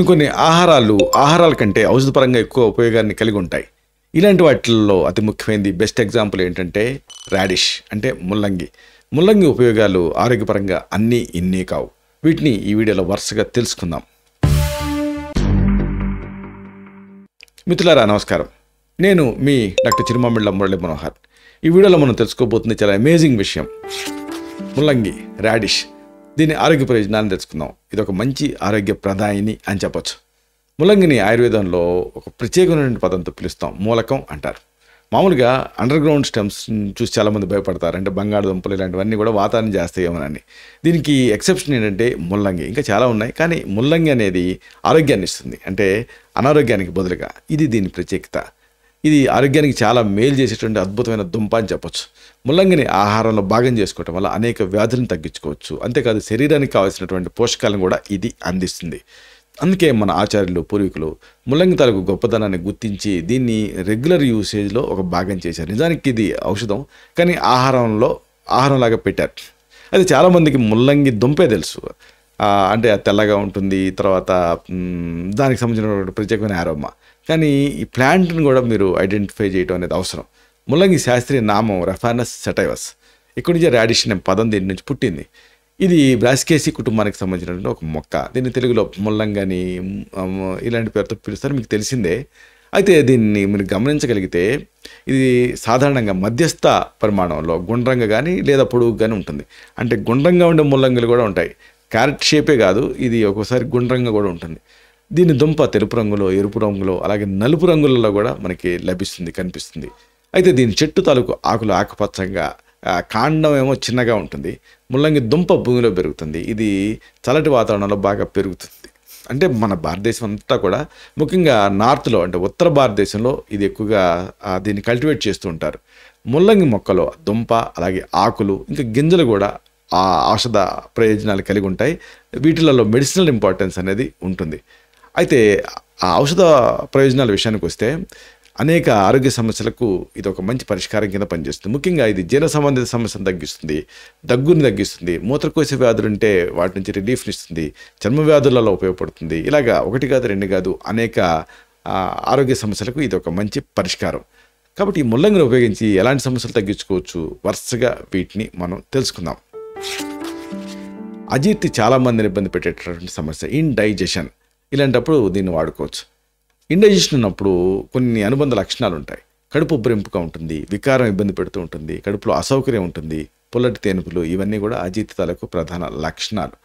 కొన్ని ఆహారాల కంటే ఔషధపరంగా ఎక్కువ ఉపయోగాన్ని కలిగి ఉంటాయి. ఇలాంటి వాటిల్లో అతి ముఖ్యమైనది బెస్ట్ ఎగ్జాంపుల్ ఏంటంటే రాడిష్ అంటే ముల్లంగి. ముల్లంగి ఉపయోగాలు ఆరోగ్యపరంగా అన్నీ ఇన్నీ కావు. వీటిని ఈ వీడియోలో వరుసగా తెలుసుకుందాం. మిత్రులారా నమస్కారం, నేను మీ డాక్టర్ చిరుమామిళ్ళ మురళీ మనోహర్. ఈ వీడియోలో మనం తెలుసుకోబోతుంది చాలా అమేజింగ్ విషయం, ముల్లంగి రాడిష్. దీని ఆరోగ్య ప్రయోజనాలను తెలుసుకుందాం. ఇది ఒక మంచి ఆరోగ్య ప్రదాయిని అని చెప్పొచ్చు. ముల్లంగిని ఆయుర్వేదంలో ఒక ప్రత్యేకమైన పదంతో పిలుస్తాం, మూలకం అంటారు. మామూలుగా అండర్ గ్రౌండ్ స్టెమ్స్ చూసి చాలామంది భయపడతారు, అంటే బంగాళదుంపలు ఇలాంటివన్నీ కూడా వాతాన్ని చేస్తాయేమోనని. దీనికి ఎక్సెప్షన్ ఏంటంటే ముల్లంగి. ఇంకా చాలా ఉన్నాయి, కానీ ముల్లంగి అనేది ఆరోగ్యాన్ని ఇస్తుంది, అంటే అనారోగ్యానికి బదులుగా. ఇది దీని ప్రత్యేకత. ఇది ఆరోగ్యానికి చాలా మేలు చేసేటువంటి అద్భుతమైన దుంప అని చెప్పొచ్చు. ముల్లంగిని ఆహారంలో భాగం చేసుకోవటం వల్ల అనేక వ్యాధులను తగ్గించుకోవచ్చు. అంతేకాదు శరీరానికి కావాల్సినటువంటి పోషకాలను కూడా ఇది అందిస్తుంది. అందుకే మన ఆచార్యులు పూర్వీకులు ముల్లంగి తాలూకు గొప్పదనాన్ని గుర్తించి దీన్ని రెగ్యులర్ యూసేజ్లో ఒక భాగం చేశారు. నిజానికి ఇది ఔషధం, కానీ ఆహారంలాగా పెట్టారు. అది చాలామందికి ముల్లంగి దుంపే తెలుసు, అంటే అది తెల్లగా ఉంటుంది, తర్వాత దానికి సంబంధించిన ప్రత్యేకమైన ఆరోమా. కానీ ఈ ప్లాంట్ని కూడా మీరు ఐడెంటిఫై చేయడం అనేది అవసరం. ముల్లంగి శాస్త్రీయ నామం రఫానస్ సెటైవస్. ఇక్కడి నుంచి రాడిష్ అనే పదం దీని నుంచి పుట్టింది. ఇది బ్రాసికేసి కుటుంబానికి సంబంధించినటువంటి ఒక మొక్క. దీన్ని తెలుగులో ముల్లంగని ఇలాంటి పేరుతో పిలుస్తారు, మీకు తెలిసిందే. అయితే దీన్ని మీరు గమనించగలిగితే ఇది సాధారణంగా మధ్యస్థ పరిమాణంలో గుండ్రంగా కానీ లేదా పొడుగు కానీ ఉంటుంది. అంటే గుండ్రంగా ఉండే ముల్లంగిలు కూడా ఉంటాయి, క్యారెట్ షేపే కాదు, ఇది ఒక్కోసారి గుండ్రంగా కూడా ఉంటుంది. దీని దుంప తెలుపు రంగులో, ఎరుపు రంగులో, అలాగే నలుపు రంగులలో కూడా మనకి కనిపిస్తుంది. అయితే దీని చెట్టు తాలూకు ఆకులు ఆకుపచ్చంగా, కాండం ఏమో చిన్నగా ఉంటుంది. ముల్లంగి దుంప భూమిలో పెరుగుతుంది. ఇది చల్లటి వాతావరణంలో బాగా పెరుగుతుంది. అంటే మన భారతదేశం అంతా కూడా, ముఖ్యంగా నార్త్లో అంటే ఉత్తర భారతదేశంలో ఇది ఎక్కువగా దీన్ని కల్టివేట్ చేస్తూ ఉంటారు. ముల్లంగి మొక్కలో దుంప, అలాగే ఆకులు, ఇంకా గింజలు కూడా ఔషధ ప్రయోజనాలు కలిగి ఉంటాయి. వీటిలలో మెడిసినల్ ఇంపార్టెన్స్ అనేది ఉంటుంది. అయితే ఆ ఔషధ ప్రయోజనాల విషయానికి వస్తే అనేక ఆరోగ్య సమస్యలకు ఇది ఒక మంచి పరిష్కారం కింద పనిచేస్తుంది. ముఖ్యంగా ఇది జీర్ణ సంబంధిత సమస్యను తగ్గిస్తుంది, దగ్గుని తగ్గిస్తుంది, మూత్రకోశ వ్యాధులు ఉంటే వాటి నుంచి రిలీఫ్ని ఇస్తుంది, చర్మ వ్యాధులలో ఉపయోగపడుతుంది. ఇలాగా ఒకటి కాదు రెండు కాదు అనేక ఆరోగ్య సమస్యలకు ఇది ఒక మంచి పరిష్కారం. కాబట్టి ఈ ముల్లంగిని ఉపయోగించి ఎలాంటి సమస్యలు తగ్గించుకోవచ్చు, వరుసగా వీటిని మనం తెలుసుకుందాం. అజీర్తి చాలామందిని ఇబ్బంది పెట్టేటటువంటి సమస్య, ఇండైజెషన్. ఇలాంటప్పుడు దీన్ని వాడుకోవచ్చు. ఇండైజెషన్ ఉన్నప్పుడు కొన్ని అనుబంధ లక్షణాలు ఉంటాయి. కడుపు ఉబ్బరింపుగా ఉంటుంది, వికారం ఇబ్బంది పెడుతూ ఉంటుంది, కడుపులో అసౌకర్యం ఉంటుంది, పుల్లటి తేనుపులు, ఇవన్నీ కూడా అజీర్తి తాలూకు ప్రధాన లక్షణాలు.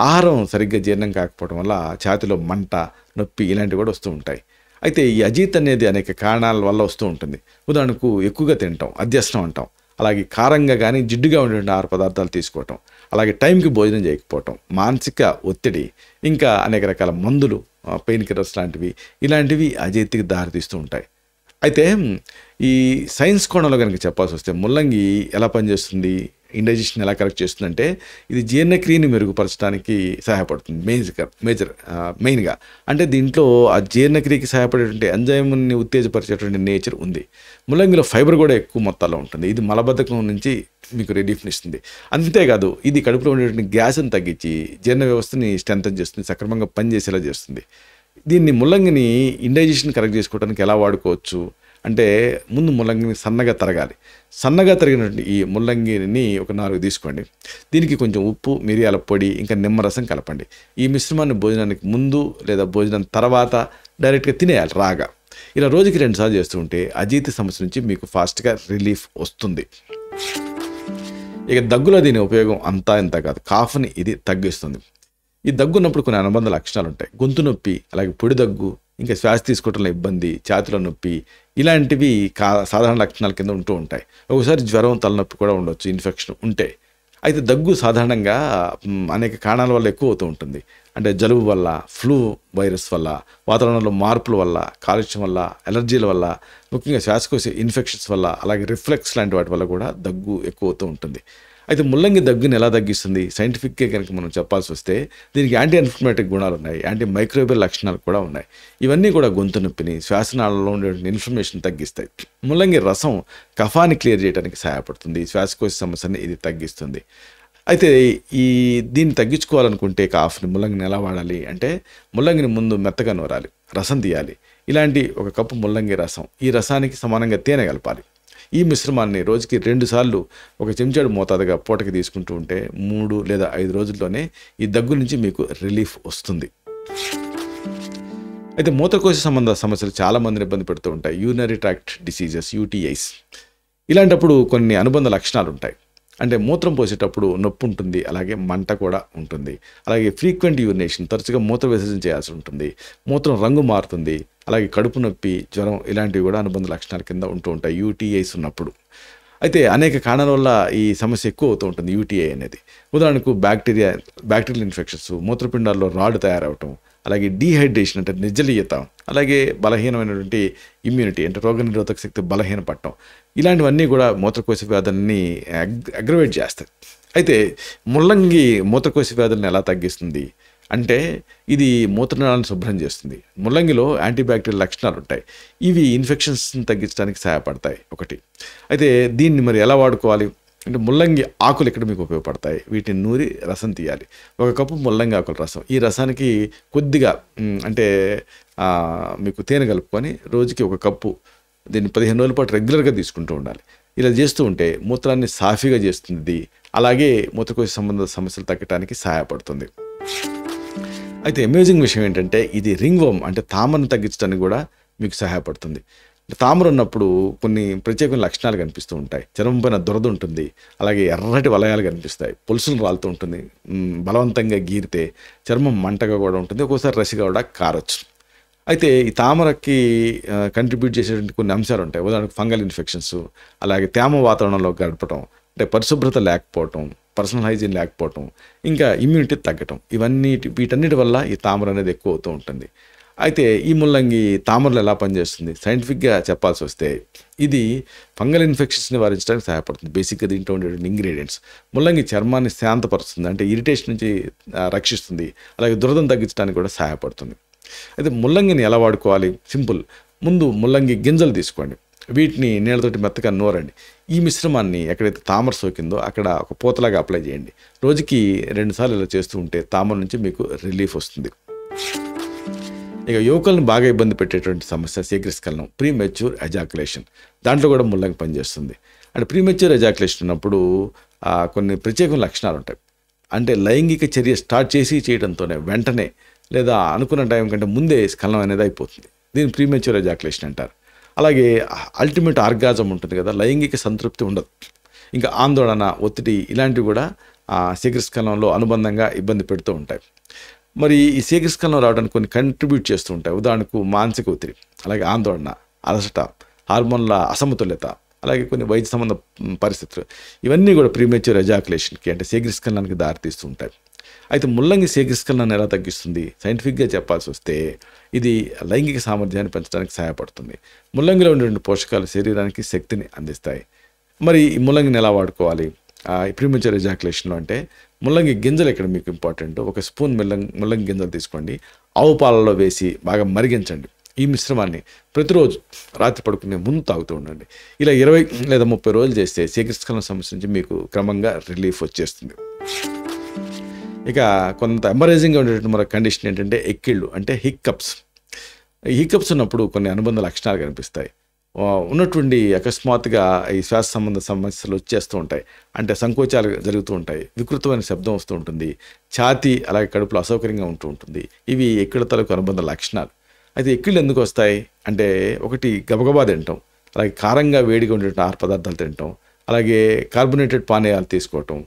ఆహారం సరిగ్గా జీర్ణం కాకపోవడం వల్ల ఛాతిలో మంట, నొప్పి ఇలాంటివి కూడా వస్తూ ఉంటాయి. అయితే ఈ అజీర్తి అనేది అనేక కారణాల వల్ల వస్తూ ఉంటుంది. ఉదాహరణకు ఎక్కువగా తినటం, అధ్యసనం అంటాం, అలాగే కారంగా కానీ జిడ్డుగా ఉండేటువంటి ఆహార పదార్థాలు తీసుకోవటం, అలాగే టైంకి భోజనం చేయకపోవటం, మానసిక ఒత్తిడి, ఇంకా అనేక రకాల మందులు, పెయిన్ కిల్లర్స్ లాంటివి, ఇలాంటివి అజీర్తికి దారితీస్తూ ఉంటాయి. అయితే ఈ సైన్స్ కోణంలో కనుక చెప్పాల్సి వస్తే ముల్లంగి ఎలా పనిచేస్తుంది, ఇండైజెషన్ ఎలా కరెక్ట్ చేస్తుందంటే ఇది జీర్ణక్రియని మెరుగుపరచడానికి సహాయపడుతుంది. మెయిన్గా అంటే దీంట్లో ఆ జీర్ణక్రియకి సహాయపడేటువంటి ఎంజైమ్ని ఉత్తేజపరిచేటువంటి నేచర్ ఉంది. ముల్లంగిలో ఫైబర్ కూడా ఎక్కువ మొత్తాల్లో ఉంటుంది. ఇది మలబద్ధకం నుంచి మీకు రిలీఫ్ని ఇస్తుంది. అంతేకాదు ఇది కడుపులో ఉండేటువంటి గ్యాస్ని తగ్గించి జీర్ణ వ్యవస్థని స్ట్రెంథన్ చేస్తుంది, సక్రమంగా పనిచేసేలా చేస్తుంది. దీన్ని ముల్లంగిని ఇండైజెషన్ కరెక్ట్ చేసుకోవడానికి ఎలా వాడుకోవచ్చు అంటే, ముందు ముల్లంగిని సన్నగా తరగాలి. సన్నగా తరిగినటువంటి ఈ ముల్లంగిని ఒక 4 తీసుకోండి. దీనికి కొంచెం ఉప్పు, మిరియాల పొడి, ఇంకా నిమ్మరసం కలపండి. ఈ మిశ్రమాన్ని భోజనానికి ముందు లేదా భోజనం తర్వాత డైరెక్ట్గా తినేయాలి రాగా. ఇలా రోజుకి 2 సార్లు చేస్తూ ఉంటే అజీర్తి సమస్య నుంచి మీకు ఫాస్ట్గా రిలీఫ్ వస్తుంది. ఇక దగ్గులో దీని ఉపయోగం అంతా ఇంత కాదు, కాఫ్ని ఇది తగ్గిస్తుంది. ఈ దగ్గు ఉన్నప్పుడు కొన్ని అనుబంధ లక్షణాలు ఉంటాయి. గొంతు నొప్పి, అలాగే పొడి దగ్గు, ఇంకా శ్వాస తీసుకోవడంలో ఇబ్బంది, ఛాతిలో నొప్పి, ఇలాంటివి సాధారణ లక్షణాల కింద ఉంటూ ఉంటాయి. ఒకసారి జ్వరం, తలనొప్పి కూడా ఉండొచ్చు ఇన్ఫెక్షన్ ఉంటే. అయితే దగ్గు సాధారణంగా అనేక కారణాల వల్ల ఎక్కువ అవుతూ ఉంటుంది. అంటే జలుబు వల్ల, ఫ్లూ వైరస్ వల్ల, వాతావరణంలో మార్పుల వల్ల, కాలుష్యం వల్ల, ఎలర్జీల వల్ల, ముఖ్యంగా శ్వాసకోశ ఇన్ఫెక్షన్స్ వల్ల, అలాగే రిఫ్లెక్స్ లాంటి వాటి వల్ల కూడా దగ్గు ఎక్కువ అవుతూ ఉంటుంది. అయితే ముల్లంగి దగ్గుని ఎలా తగ్గిస్తుంది సైంటిఫిక్గా కనుక మనం చెప్పాల్సి వస్తే, దీనికి యాంటీ ఇన్ఫ్లమేటరీ గుణాలు ఉన్నాయి, యాంటీ మైక్రోబియల్ లక్షణాలు కూడా ఉన్నాయి. ఇవన్నీ కూడా గొంతు నొప్పిని, శ్వాసనాళంలో ఉండే ఇన్ఫ్లమేషన్ తగ్గిస్తాయి. ముల్లంగి రసం కఫాన్ని క్లియర్ చేయడానికి సహాయపడుతుంది, శ్వాసకోశ సమస్యని ఇది తగ్గిస్తుంది. అయితే ఈ దీన్ని తగ్గించుకోవాలనుకుంటే కాఫ్ని ముల్లంగిని ఎలా వాడాలి అంటే ముల్లంగిని ముందు మెత్తగా నూరాలి, రసం తీయాలి. ఇలాంటి ఒక కప్పు ముల్లంగి రసం, ఈ రసానికి సమానంగా తేనె కలపాలి. ఈ మిశ్రమాన్ని రోజుకి 2 సార్లు ఒక చెంచాడు మోతాదుగా పూటకి తీసుకుంటూ ఉంటే 3 లేదా 5 రోజుల్లోనే ఈ దగ్గు నుంచి మీకు రిలీఫ్ వస్తుంది. అయితే మూత్రకోశ సంబంధ సమస్యలు చాలామందిని ఇబ్బంది పెడుతూ ఉంటాయి. Urinary tract diseases, UTIs. ఇలాంటప్పుడు కొన్ని అనుబంధ లక్షణాలు ఉంటాయి. అంటే మూత్రం పోసేటప్పుడు నొప్పి ఉంటుంది, అలాగే మంట కూడా ఉంటుంది. అలాగే ఫ్రీక్వెంట్ యూరినేషన్, తరచుగా మూత్ర విసర్జన చేయాల్సి ఉంటుంది. మూత్రం రంగు మారుతుంది. అలాగే కడుపు నొప్పి, జ్వరం ఇలాంటివి కూడా అనుబంధ లక్షణాల కింద ఉంటూ ఉంటాయి యూటీఐస్ ఉన్నప్పుడు. అయితే అనేక కారణాల వల్ల ఈ సమస్య ఎక్కువ అవుతూ ఉంటుంది యూటీఐ అనేది. ఉదాహరణకు బ్యాక్టీరియల్ ఇన్ఫెక్షన్స్, మూత్రపిండాల్లో రాడ్ తయారవటం, అలాగే డీహైడ్రేషన్ అంటే నిర్జలీయత, అలాగే బలహీనమైనటువంటి ఇమ్యూనిటీ అంటే రోగనిరోధక శక్తి బలహీనపడటం, ఇలాంటివన్నీ కూడా మూత్రకోశ వ్యాధుల్ని అగ్రవేట్ చేస్తాయి. అయితే ముల్లంగి మూత్రకోశ వ్యాధులను ఎలా తగ్గిస్తుంది అంటే ఇది మూత్రనాళాలను శుభ్రం చేస్తుంది. ముల్లంగిలో యాంటీబ్యాక్టీరియల్ లక్షణాలు ఉంటాయి. ఇవి ఇన్ఫెక్షన్స్ని తగ్గించడానికి సహాయపడతాయి ఒకటి. అయితే దీన్ని మరి ఎలా వాడుకోవాలి అంటే ముల్లంగి ఆకులు ఇక్కడ మీకు ఉపయోగపడతాయి. వీటిని నూరి రసం తీయాలి. 1 కప్పు ముల్లంగి ఆకుల రసం. ఈ రసానికి కొద్దిగా అంటే మీకు తేనె కలుపుకొని రోజుకి 1 కప్పు, దీన్ని 15 రోజుల పాటు రెగ్యులర్గా తీసుకుంటూ ఉండాలి. ఇలా చేస్తూ ఉంటే మూత్రాన్ని సాఫీగా చేస్తుంది. అలాగే మూత్రకోశ సంబంధ సమస్యలు తగ్గడానికి సహాయపడుతుంది. అయితే అమేజింగ్ విషయం ఏంటంటే ఇది రింగ్ వర్మ్ అంటే తామరను తగ్గించడానికి కూడా మీకు సహాయపడుతుంది. తామర ఉన్నప్పుడు కొన్ని ప్రత్యేకమైన లక్షణాలు కనిపిస్తూ ఉంటాయి. చర్మం పైన దురద ఉంటుంది, అలాగే ఎర్రటి వలయాలు కనిపిస్తాయి, పులుసులు రాలుతూ ఉంటుంది, బలవంతంగా గీరితే చర్మం మంటగా కూడా ఉంటుంది, ఒక్కోసారి రసిగా కూడా కారొచ్చు. అయితే ఈ తామరకి కంట్రిబ్యూట్ చేసేటువంటి కొన్ని అంశాలు ఉంటాయి. ఉదాహరణకు ఫంగల్ ఇన్ఫెక్షన్స్, అలాగే తేమ వాతావరణంలో గడపటం, అంటే పరిశుభ్రత లేకపోవటం, పర్సనల్ హైజీన్ లేకపోవటం, ఇంకా ఇమ్యూనిటీ తగ్గటం, వీటన్నిటి వల్ల ఈ తామర అనేది ఎక్కువ అవుతూ ఉంటుంది. అయితే ఈ ముల్లంగి తామరలు ఎలా పనిచేస్తుంది సైంటిఫిక్గా చెప్పాల్సి వస్తే ఇది ఫంగల్ ఇన్ఫెక్షన్స్ నివారించడానికి సహాయపడుతుంది. బేసిక్గా దీంట్లో ఉండేటువంటి ఇంగ్రీడియంట్స్ ముల్లంగి చర్మాన్ని శాంతపరుస్తుంది, అంటే ఇరిటేషన్ నుంచి రక్షిస్తుంది, అలాగే దురదను తగ్గించడానికి కూడా సహాయపడుతుంది. అయితే ముల్లంగిని ఎలా వాడుకోవాలి? సింపుల్. ముందు ముల్లంగి గింజలు తీసుకోండి, వీటిని నీళ్ళతోటి మెత్తగా నూరండి. ఈ మిశ్రమాన్ని ఎక్కడైతే తామర సోకిందో అక్కడ ఒక పూతలాగా అప్లై చేయండి. రోజుకి 2 సార్లు ఇలా చేస్తూ ఉంటే తామర నుంచి మీకు రిలీఫ్ వస్తుంది. ఇక యువకులను బాగా ఇబ్బంది పెట్టేటువంటి సమస్య శీఘ్రస్ఖలనం, ప్రీమెచ్యూర్ ఎజాకులేషన్. దాంట్లో కూడా ముల్లంగి పనిచేస్తుంది. అంటే ప్రీమెచ్యూర్ ఎజాకులేషన్ ఉన్నప్పుడు కొన్ని ప్రత్యేకమైన లక్షణాలు ఉంటాయి. అంటే లైంగిక చర్య స్టార్ట్ చేయడంతోనే వెంటనే లేదా అనుకున్న టైం కంటే ముందే స్ఖలనం అనేది అయిపోతుంది. దీన్ని ప్రీమెచ్యూర్ ఎజాకులేషన్ అంటారు. అలాగే అల్టిమేట్ ఆర్గాజం ఉంటుంది కదా, లైంగిక సంతృప్తి ఉండదు. ఇంకా ఆందోళన, ఒత్తిడి ఇలాంటివి కూడా శీఘ్రస్ఖలనంలో అనుబంధంగా ఇబ్బంది పెడుతూ ఉంటాయి. మరి ఈ శీఘ్రస్ఖలనం రావడానికి కొన్ని కంట్రిబ్యూట్ చేస్తూ ఉంటాయి. ఉదాహరణకు మానసిక ఒత్తిడి, అలాగే ఆందోళన, అలసట, హార్మోన్ల అసమతుల్యత, అలాగే కొన్ని వైద్య సంబంధ పరిస్థితులు, ఇవన్నీ కూడా ప్రీమెచ్యూర్ ఎజాకులేషన్కి అంటే శీఘ్రస్ఖలనానికి దారితీస్తూ ఉంటాయి. అయితే ముల్లంగి శీఘ్రస్ఖలనాన్ని ఎలా తగ్గిస్తుంది? సైంటిఫిక్గా చెప్పాల్సి వస్తే ఇది లైంగిక సామర్థ్యాన్ని పెంచడానికి సహాయపడుతుంది. ముల్లంగిలో ఉండే పోషకాలు శరీరానికి శక్తిని అందిస్తాయి. మరి ఈ ముల్లంగిని ఎలా వాడుకోవాలి ప్రీమెచ్యూర్ ఎజాకులేషన్లో అంటే ముల్లంగి గింజలు ఇక్కడ మీకు ఇంపార్టెంట్. 1 స్పూన్ ముల్లంగి గింజలు తీసుకోండి, ఆవు పాలలో వేసి బాగా మరిగించండి. ఈ మిశ్రమాన్ని ప్రతిరోజు రాత్రి పడుకునే ముందు తాగుతూ ఉండండి. ఇలా 20 లేదా 30 రోజులు చేస్తే శీఘ్రస్ఖలన సమస్య నుంచి మీకు క్రమంగా రిలీఫ్ వచ్చేస్తుంది. ఇక కొంత ఎంబరేజింగ్గా ఉండేటువంటి మరొక కండిషన్ ఏంటంటే ఎక్కిళ్ళు అంటే హిక్కప్స్. ఈ హిక్కప్స్ ఉన్నప్పుడు కొన్ని అనుబంధ లక్షణాలు కనిపిస్తాయి. ఉన్నటువంటి అకస్మాత్తుగా ఈ శ్వాస సంబంధ సమస్యలు వచ్చేస్తూ ఉంటాయి. అంటే సంకోచాలు జరుగుతూ ఉంటాయి, వికృతమైన శబ్దం వస్తూ ఉంటుంది, ఛాతీ అలాగే కడుపులో అసౌకర్యంగా ఉంటూ ఉంటుంది. ఇవి ఎక్కిళ్ళ తాలూకు అనుబంధ లక్షణాలు. అయితే ఎక్కిళ్ళు ఎందుకు వస్తాయి అంటే ఒకటి గబగబా తినటం, అలాగే కారంగా వేడిగా ఉండే ఆహార పదార్థాలు తినటం, అలాగే కార్బోనేటెడ్ పానీయాలు తీసుకోవటం,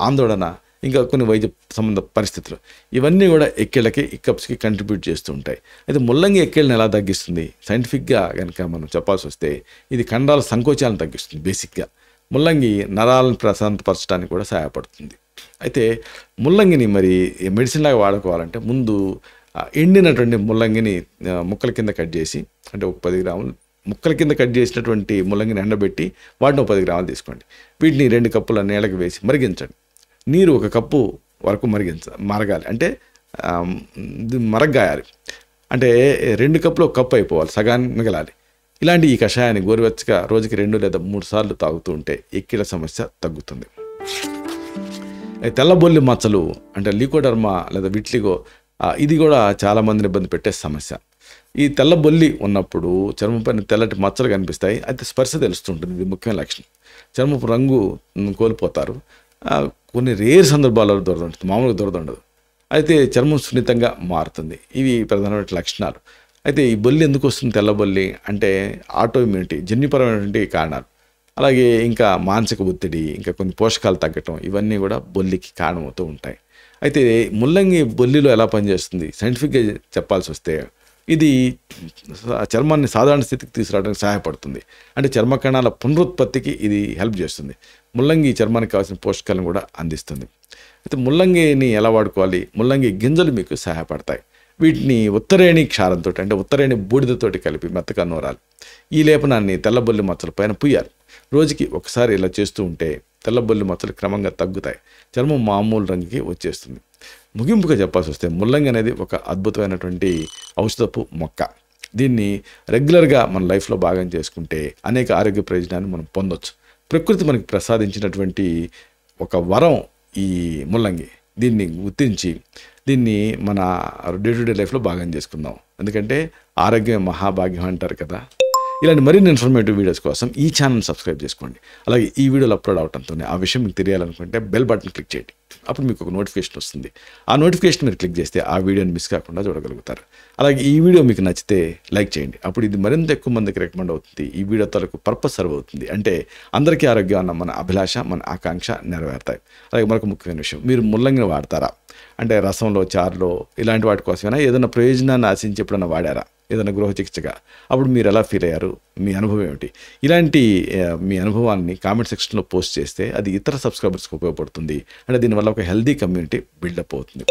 ఆందోళన, ఇంకా కొన్ని వైద్య సంబంధ పరిస్థితులు, ఇవన్నీ కూడా ఎక్కిళ్ళకి హిక్కప్స్కి కంట్రిబ్యూట్ చేస్తూ ఉంటాయి. అయితే ముల్లంగి ఎక్కిళ్ళని ఎలా తగ్గిస్తుంది? సైంటిఫిక్గా కనుక మనం చెప్పాల్సి వస్తే ఇది కండరాల సంకోచాలను తగ్గిస్తుంది. బేసిక్గా ముల్లంగి నరాలను ప్రశాంతపరచడానికి కూడా సహాయపడుతుంది. అయితే ముల్లంగిని మరి మెడిసిన్ లాగా వాడుకోవాలంటే ముందు ఎండినటువంటి ముల్లంగిని ముక్కల కింద కట్ చేసి, అంటే ఒక 10 గ్రాములు ముక్కల కింద కట్ చేసినటువంటి ముల్లంగిని ఎండబెట్టి వాటిని 10 గ్రాములు తీసుకోండి. వీటిని 2 కప్పుల నీళ్ళకి వేసి మరిగించండి. నీరు 1 కప్పు వరకు మరగాలి, అంటే మరగ్గాయాలి. అంటే 2 కప్పులు 1 కప్పు అయిపోవాలి, సగాన్ని మిగలాలి. ఇలాంటి ఈ కషాయాన్ని గోరువెచ్చగా రోజుకి 2 లేదా 3 సార్లు తాగుతూ ఉంటే ఎక్కిళ్ళ సమస్య తగ్గుతుంది. తెల్లబొల్లి మచ్చలు అంటే లీకోడర్మా లేదా విట్లిగో, ఇది కూడా చాలామందిని ఇబ్బంది పెట్టే సమస్య. ఈ తెల్లబొల్లి ఉన్నప్పుడు చర్మం పైన తెల్లటి మచ్చలు కనిపిస్తాయి. అయితే స్పర్శ తెలుస్తుంటుంది, ఇది ముఖ్యమైన లక్షణం. చర్మపు రంగు కోల్పోతారు. కొన్ని రేర్ సందర్భాల్లో దురద ఉంటుంది, మామూలుగా దురద ఉండదు. అయితే చర్మం సున్నితంగా మారుతుంది. ఇవి ప్రధానమైన లక్షణాలు. అయితే ఈ బొల్లి ఎందుకు వస్తుంది తెల్లబొల్లి అంటే ఆటో ఇమ్యూనిటీ, జన్యుపరమైనటువంటి కారణాలు, అలాగే ఇంకా మానసిక ఒత్తిడి, ఇంకా కొన్ని పోషకాలు తగ్గటం, ఇవన్నీ కూడా బొల్లికి కారణమవుతూ ఉంటాయి. అయితే ముల్లంగి బొల్లిలో ఎలా పనిచేస్తుంది సైంటిఫిక్గా చెప్పాల్సి వస్తే, ఇది చర్మాన్ని సాధారణ స్థితికి తీసుకురావడానికి సహాయపడుతుంది. అంటే చర్మ కణాల పునరుత్పత్తికి ఇది హెల్ప్ చేస్తుంది. ముల్లంగి చర్మానికి కావాల్సిన పోషకాలను కూడా అందిస్తుంది. అయితే ముల్లంగిని ఎలా వాడుకోవాలి? ముల్లంగి గింజలు మీకు సహాయపడతాయి. వీటిని ఉత్తరేణి క్షారంతో అంటే ఉత్తరేణి బూడిదతోటి కలిపి మెత్తగా నూరాలి. ఈ లేపనాన్ని తెల్లబొల్లి మచ్చల పైన పుయ్యాలి. రోజుకి ఒకసారి ఇలా చేస్తూ ఉంటే తెల్లబొల్లి మచ్చలు క్రమంగా తగ్గుతాయి, చర్మం మామూలు రంగుకి వచ్చేస్తుంది. ముగింపుగా చెప్పాల్సి వస్తే ముల్లంగి అనేది ఒక అద్భుతమైనటువంటి ఔషధపు మొక్క. దీన్ని రెగ్యులర్గా మన లైఫ్లో భాగం చేసుకుంటే అనేక ఆరోగ్య ప్రయోజనాన్ని మనం పొందొచ్చు. ప్రకృతి మనకి ప్రసాదించినటువంటి ఒక వరం ఈ ముల్లంగి. దీన్ని గుర్తించి దీన్ని మన డే టు డే లైఫ్లో భాగం చేసుకుందాం. ఎందుకంటే ఆరోగ్యం మహాభాగ్యం అంటారు కదా. ఇలాంటి మరిన్ని ఇన్ఫర్మేటివ్ వీడియోస్ కోసం ఈ ఛానల్ సబ్స్క్రైబ్ చేసుకోండి. అలాగే ఈ వీడియోలు అప్లోడ్ అవడంతోనే ఆ విషయం మీకు తెలియాలనుకుంటే బెల్ బటన్ క్లిక్ చేయండి. అప్పుడు మీకు ఒక నోటిఫికేషన్ వస్తుంది. ఆ నోటిఫికేషన్ మీరు క్లిక్ చేస్తే ఆ వీడియోని మిస్ కాకుండా చూడగలుగుతారు. అలాగే ఈ వీడియో మీకు నచ్చితే లైక్ చేయండి. అప్పుడు ఇది మరింత ఎక్కువ మందికి రికమెండ్ అవుతుంది. ఈ వీడియో తాలూకు పర్పస్ సర్వ్ అవుతుంది. అంటే అందరికీ ఆరోగ్యం అన్న మన అభిలాష, మన ఆకాంక్ష నెరవేరుతాయి. అలాగే మరొక ముఖ్యమైన విషయం, మీరు ముల్లంగిని వాడతారా? అంటే రసంలో, చారులో ఇలాంటి వాటి కోసమైనా ఏదైనా ప్రయోజనాన్ని ఆశించి ఎప్పుడైనా వాడారా? ఏదైనా గృహ చికిత్సగా అప్పుడు మీరు ఎలా ఫీల్ అయ్యారు? మీ అనుభవం ఏమిటి? ఇలాంటి మీ అనుభవాన్ని కామెంట్ సెక్షన్లో పోస్ట్ చేస్తే అది ఇతర సబ్స్క్రైబర్స్కి ఉపయోగపడుతుంది. అంటే దీనివల్ల ఒక హెల్దీ కమ్యూనిటీ బిల్డప్ అవుతుంది.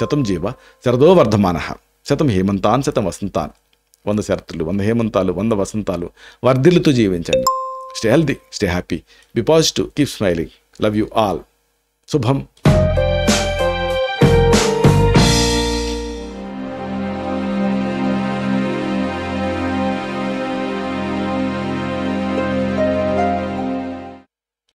శతం జీవ శరదో వర్ధమానః, శతం హేమంతాన్ శతం వసంతాన్. 100 శరతులు, 100 హేమంతాలు, 100 వసంతాలు వర్ధిల్లుతూ జీవించండి. Stay healthy, stay happy, be positive, keep smiling. Love you all. శుభం.